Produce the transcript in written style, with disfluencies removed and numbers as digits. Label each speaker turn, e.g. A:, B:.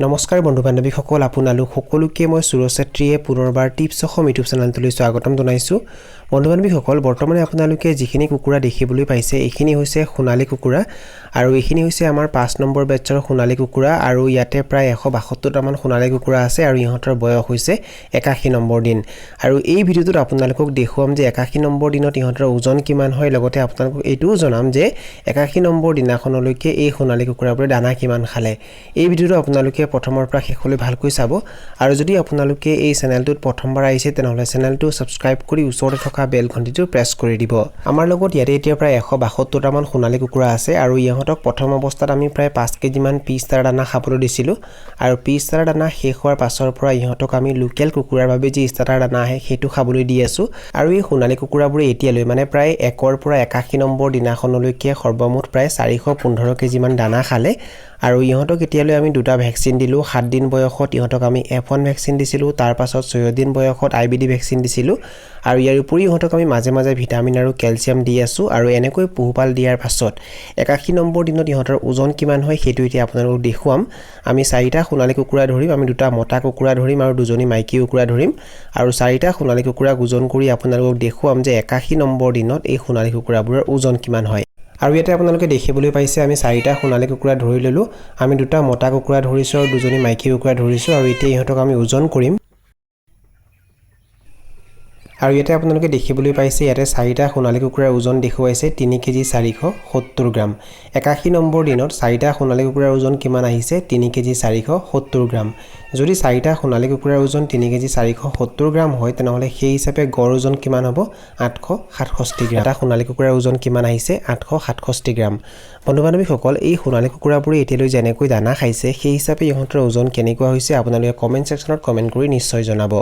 A: নমস্কাৰ বন্ধু বান্ধৱীসকল আপোনালোক সকলোকে মই সুৰজ ছেত্ৰীয়ে পুনৰবাৰ টিপছ অসম ইউটিউব চেনেলটোলৈ স্বাগতম জনাইছো বন্ধু বান্ধৱীসকল বৰ্তমানে আপোনালোকে যিখিনি কুকুৰা দেখিবলৈ পাইছে এইখিনি হৈছে সোণালী কুকুৰা আৰু এইখিনি হৈছে আমাৰ 5 নম্বৰ বেটছৰ সোণালী কুকুৰা আৰু ইয়াতে প্ৰায় 172 টা মান সোণালী কুকুৰা আছে আৰু ইহঁতৰ বয়স হৈছে 81 নম্বৰ দিন আৰু এই ভিডিওটোত আপোনালোকক দেখুৱাম যে 81 নম্বৰ দিনত ইহঁতৰ ওজন কিমান হয় লগতে আপোনালোকক এইটোও জনাম যে 81 নম্বৰ দিনাখনলৈকে এই সোণালী কুকুৰাবোৰে দানা কিমান খালে এই ভিডিওটো আপোনালোকে প্ৰথমৰ পৰা শেষলৈ ভালকৈ চাব আৰু যদি আপোনালোকে এই চেনেলটোত প্ৰথমবাৰ আহিছে তেনেহলে চেনেলটো সাবস্ক্ৰাইব কৰি ওচৰতে থকা বেল ঘণ্টিটো প্ৰেছ কৰি দিব আমাৰ লগত ইয়াতে এতিয়া প্ৰায় 172 টা মান সোণালী কুকুৰা আছে আৰু ইহঁতক প্ৰথম অৱস্থাত আমি প্ৰায় 5 কেজি মান পিস্তাৰ দানা খাবলৈ দিছিলো আৰু পিস্তাৰ দানা শেষ হোৱাৰ পাছৰ পৰা ইহঁতক আমি লোকেল কুকুৰাৰ বাবে যি স্টাৰ্টাৰ দানা আহে সেইটো খাবলৈ দি আছো আৰু এই সোণালী কুকুৰাবোৰে এতিয়ালৈ মানে প্ৰায় 1 পৰা 81 নম্বৰ দিনাখনলৈকে সৰ্বমুঠ প্ৰায় 415 কেজি মান দানা খালে আৰু ইহঁতক এতিয়ালৈ আমি দুটা ভ্যাকচিন দিলো 7 দিন বয়সত ইহঁতক আমি F1 ভ্যাকচিন দিছিলো তাৰ পাছত 6 দিন বয়সত IBD ভ্যাকচিন দিছিলো আৰু ইয়াৰ উপৰি ইহঁতক আমি মাজে মাজে ভিটামিন আৰু ক্যালসিয়াম দি আছো আৰু এনেকৈ পোহপাল দিয়াৰ পাছত 81 নম্বৰ দিনত ইহঁতৰ ওজন কিমান হয় সেইটো এতিয়া আপোনালোকক দেখুৱাম আমি 4টা সোণালী কুকুৰা ধৰিম আমি দুটা মতা কুকুৰা ধৰিম আৰু দুজনী মাইকী কুকুৰা ধৰিম আৰু 4টা সোণালী কুকুৰা ওজন কৰি আপোনালোকক দেখুৱাম যে 81 নম্বৰ দিনত এই সোণালী কুকুৰাবোৰৰ ওজন কিমান হয় আৰু ইয়াতে আপোনালোকে দেখিবলৈ পাইছে আমি 4টা সোণালী কুকুৰা ধৰি ললো আমি দুটা মতা কুকুৰা ধৰিছো আৰু দুজনী মাইকী কুকুৰা ধৰিছো আৰু এতিয়া ইহঁতক আমি ওজন কৰিম আৰু ইয়াতে আপোনালোকে দেখিবলৈ পাইছে ইয়াতে 4টা সোণালী কুকুৰাৰ ওজন দেখুৱাইছে 3 কেজি 470 গ্ৰাম 81 নম্বৰ দিনত 4টা সোণালী কুকুৰাৰ ওজন কিমান আহিছে 3 কেজি 470 গ্ৰাম যদি 4টা সোণালী কুকুৰাৰ ওজন 3 কেজি 470 গ্ৰাম হয় তেনেহলে সেই হিচাপে গড় ওজন কিমান হ'ব 867 গ্ৰাম এটা সোণালী কুকুৰাৰ ওজন কিমান আহিছে 867 গ্ৰাম বন্ধু বান্ধৱীসকল এই সোণালী কুকুৰাবোৰে এতিয়ালৈ যেনেকৈ দানা খাইছে সেই হিচাপে ইহঁতৰ ওজন কেনেকুৱা হৈছে আপোনালোকে কমেন্ট সেকশনত কমেন্ট কৰি নিশ্চয় জনাব